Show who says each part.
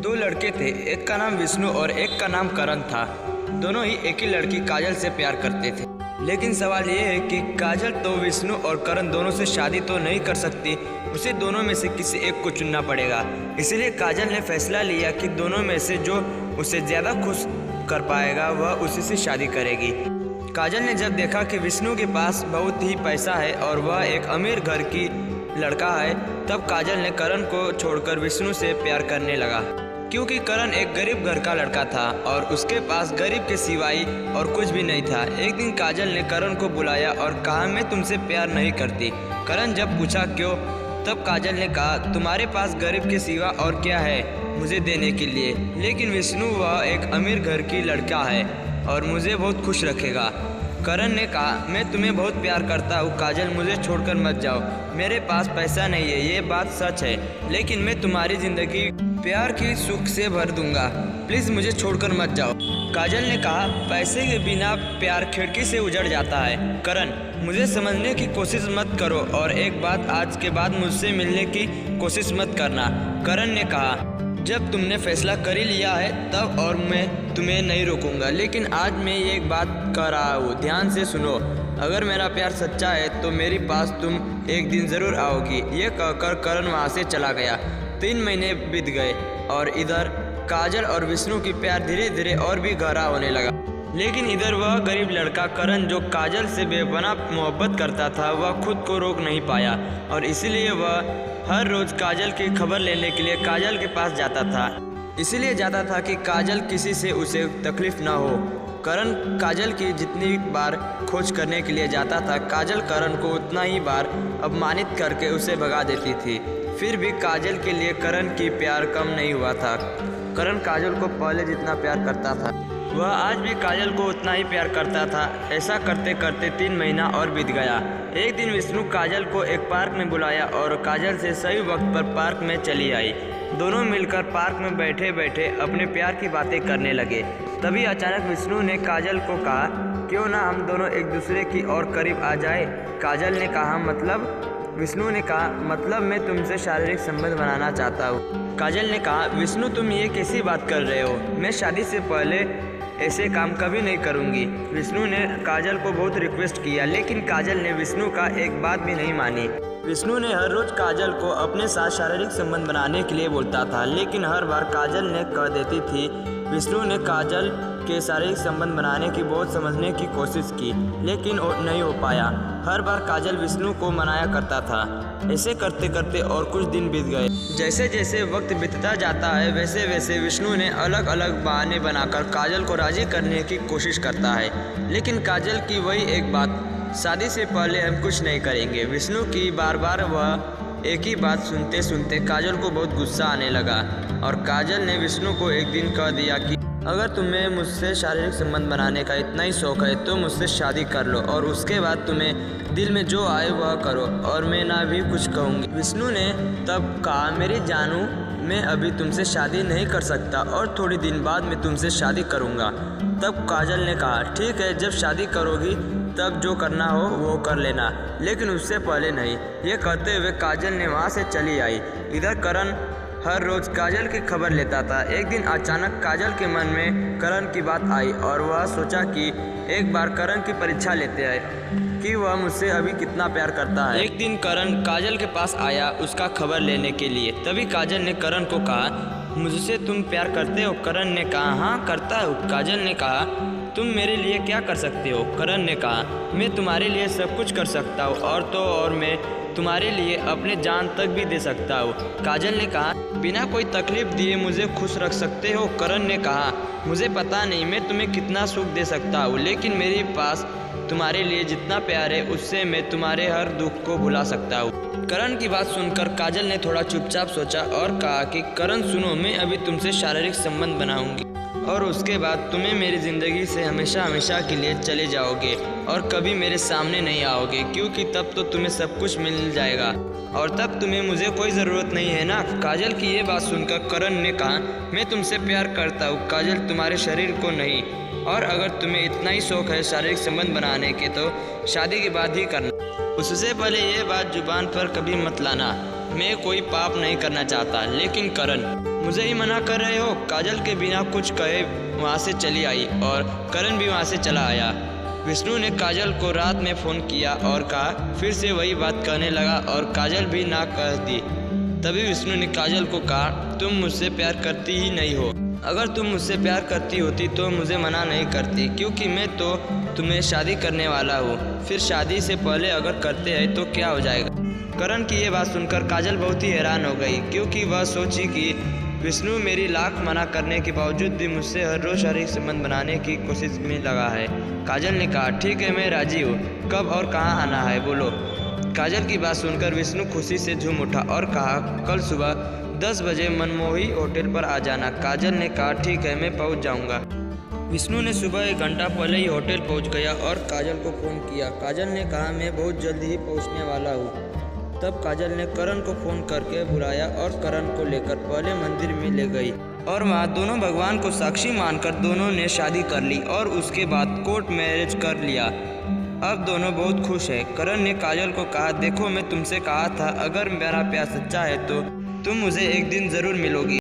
Speaker 1: दो लड़के थे, एक का नाम विष्णु और एक का नाम करण था। दोनों ही एक ही लड़की काजल से प्यार करते थे। लेकिन सवाल ये है कि काजल तो विष्णु और करण दोनों से शादी तो नहीं कर सकती, उसे दोनों में से किसी एक को चुनना पड़ेगा। इसलिए काजल ने फैसला लिया कि दोनों में से जो उसे ज़्यादा खुश कर पाएगा वह उसी से शादी करेगी। काजल ने जब देखा कि विष्णु के पास बहुत ही पैसा है और वह एक अमीर घर की लड़का है, तब काजल ने करण को छोड़कर विष्णु से प्यार करने लगा, क्योंकि करण एक गरीब घर का लड़का था और उसके पास गरीब के सिवाय और कुछ भी नहीं था। एक दिन काजल ने करण को बुलाया और कहा, मैं तुमसे प्यार नहीं करती। करण जब पूछा क्यों, तब काजल ने कहा, तुम्हारे पास गरीब के सिवा और क्या है मुझे देने के लिए, लेकिन विष्णु वह एक अमीर घर की लड़का है और मुझे बहुत खुश रखेगा। करण ने कहा, मैं तुम्हें बहुत प्यार करता हूँ काजल, मुझे छोड़कर मत जाओ। मेरे पास पैसा नहीं है, ये बात सच है, लेकिन मैं तुम्हारी ज़िंदगी प्यार की सुख से भर दूंगा, प्लीज़ मुझे छोड़कर मत जाओ। काजल ने कहा, पैसे के बिना प्यार खिड़की से उजड़ जाता है। करण, मुझे समझने की कोशिश मत करो और एक बात, आज के बाद मुझसे मिलने की कोशिश मत करना। करण ने कहा, जब तुमने फैसला कर ही लिया है तब और मैं तुम्हें नहीं रोकूंगा, लेकिन आज मैं ये एक बात कह रहा हूँ, ध्यान से सुनो। अगर मेरा प्यार सच्चा है तो मेरे पास तुम एक दिन ज़रूर आओगी। ये कहकर करण वहाँ से चला गया। 3 महीने बीत गए और इधर काजल और विष्णु की प्यार धीरे धीरे और भी गहरा होने लगा। लेकिन इधर वह गरीब लड़का करण जो काजल से बेपनाह मोहब्बत करता था, वह खुद को रोक नहीं पाया और इसीलिए वह हर रोज़ काजल की खबर लेने के लिए काजल के पास जाता था। इसलिए जाता था कि काजल किसी से उसे तकलीफ ना हो। करण काजल की जितनी बार खोज करने के लिए जाता था, काजल करण को उतना ही बार अपमानित करके उसे भगा देती थी। फिर भी काजल के लिए करण की प्यार कम नहीं हुआ था। करण काजल को पहले जितना प्यार करता था, वह आज भी काजल को उतना ही प्यार करता था। ऐसा करते करते 3 महीना और बीत गया। एक दिन विष्णु काजल को एक पार्क में बुलाया और काजल से सही वक्त पर पार्क में चली आई। दोनों मिलकर पार्क में बैठे बैठे अपने प्यार की बातें करने लगे। तभी अचानक विष्णु ने काजल को कहा, क्यों ना हम दोनों एक दूसरे की और करीब आ जाए। काजल ने कहा, मतलब? विष्णु ने कहा, मतलब मैं तुमसे शारीरिक संबंध बनाना चाहता हूँ। काजल ने कहा, विष्णु तुम ये कैसी बात कर रहे हो, मैं शादी से पहले ऐसे काम कभी नहीं करूँगी। विष्णु ने काजल को बहुत रिक्वेस्ट किया, लेकिन काजल ने विष्णु का एक बात भी नहीं मानी। विष्णु ने हर रोज काजल को अपने साथ शारीरिक संबंध बनाने के लिए बोलता था, लेकिन हर बार काजल ने कह देती थी। विष्णु ने काजल के शारीरिक संबंध बनाने की बहुत समझने की कोशिश की, लेकिन नहीं हो पाया। हर बार काजल विष्णु को मनाया करता था। ऐसे करते करते और कुछ दिन बीत गए। जैसे जैसे वक्त बीतता जाता है, वैसे वैसे विष्णु ने अलग अलग बहाने बनाकर काजल को राजी करने की कोशिश करता है, लेकिन काजल की वही एक बात, शादी से पहले हम कुछ नहीं करेंगे। विष्णु की बार बार वह एक ही बात सुनते सुनते काजल को बहुत गुस्सा आने लगा और काजल ने विष्णु को एक दिन कह दिया कि अगर तुम्हें मुझसे शारीरिक संबंध बनाने का इतना ही शौक है तो मुझसे शादी कर लो और उसके बाद तुम्हें दिल में जो आए वह करो और मैं ना भी कुछ कहूँगी। विष्णु ने तब कहा, मेरी जानू, मैं अभी तुमसे शादी नहीं कर सकता और थोड़ी दिन बाद मैं तुमसे शादी करूँगा। तब काजल ने कहा, ठीक है, जब शादी करोगी तब जो करना हो वो कर लेना, लेकिन उससे पहले नहीं। ये कहते हुए काजल ने वहाँ से चली आई। इधर करण हर रोज़ काजल की खबर लेता था। एक दिन अचानक काजल के मन में करण की बात आई और वह सोचा कि एक बार करण की परीक्षा लेते हैं कि वह मुझसे अभी कितना प्यार करता है। एक दिन करण काजल के पास आया उसका खबर लेने के लिए। तभी काजल ने करण को कहा, मुझसे तुम प्यार करते हो? करण ने कहा, हाँ करता हूँ। काजल ने कहा, तुम मेरे लिए क्या कर सकते हो? करण ने कहा, मैं तुम्हारे लिए सब कुछ कर सकता हूँ और तो और मैं तुम्हारे लिए अपने जान तक भी दे सकता हूँ। काजल ने कहा, बिना कोई तकलीफ दिए मुझे खुश रख सकते हो? करण ने कहा, मुझे पता नहीं मैं तुम्हें कितना सुख दे सकता हूँ, लेकिन मेरे पास तुम्हारे लिए जितना प्यार है उससे मैं तुम्हारे हर दुख को भुला सकता हूँ। करण की बात सुनकर काजल ने थोड़ा चुपचाप सोचा और कहा कि करण सुनो, मैं अभी तुमसे शारीरिक संबंध बनाऊंगी और उसके बाद तुम्हें मेरी ज़िंदगी से हमेशा हमेशा के लिए चले जाओगे और कभी मेरे सामने नहीं आओगे, क्योंकि तब तो तुम्हें सब कुछ मिल जाएगा और तब तुम्हें मुझे कोई ज़रूरत नहीं है ना। काजल की ये बात सुनकर करण ने कहा, मैं तुमसे प्यार करता हूँ काजल, तुम्हारे शरीर को नहीं, और अगर तुम्हें इतना ही शौक है शारीरिक संबंध बनाने के तो शादी के बाद ही करना। उससे पहले ये बात जुबान पर कभी मत लाना। मैं कोई पाप नहीं करना चाहता, लेकिन करण मुझे ही मना कर रहे हो? काजल के बिना कुछ कहे वहाँ से चली आई और करण भी वहाँ से चला आया। विष्णु ने काजल को रात में फ़ोन किया और कहा, फिर से वही बात कहने लगा और काजल भी ना कह दी। तभी विष्णु ने काजल को कहा, तुम मुझसे प्यार करती ही नहीं हो। अगर तुम मुझसे प्यार करती होती तो मुझे मना नहीं करती, क्योंकि मैं तो तुम्हें शादी करने वाला हूँ। फिर शादी से पहले अगर करते हैं तो क्या हो जाएगा? करण की ये बात सुनकर काजल बहुत ही हैरान हो गई, क्योंकि वह सोची कि विष्णु मेरी लाख मना करने के बावजूद भी मुझसे हर रोज़ शारीरिक संबंध बनाने की कोशिश में लगा है। काजल ने कहा, ठीक है, मैं राजी हूँ। कब और कहाँ आना है बोलो? काजल की बात सुनकर विष्णु खुशी से झूम उठा और कहा, कल सुबह 10 बजे मनमोही होटल पर आ जाना। काजल ने कहा, ठीक है, मैं पहुँच जाऊँगा। विष्णु ने सुबह 1 घंटा पहले ही होटल पहुँच गया और काजल को फ़ोन किया। काजल ने कहा, मैं बहुत जल्दी ही पहुँचने वाला हूँ। तब काजल ने करण को फ़ोन करके बुलाया और करण को लेकर पहले मंदिर में ले गई और वहाँ दोनों भगवान को साक्षी मानकर दोनों ने शादी कर ली और उसके बाद कोर्ट मैरिज कर लिया। अब दोनों बहुत खुश हैं। करण ने काजल को कहा, देखो, मैं तुमसे कहा था अगर मेरा प्यार सच्चा है तो तुम मुझे एक दिन ज़रूर मिलोगी।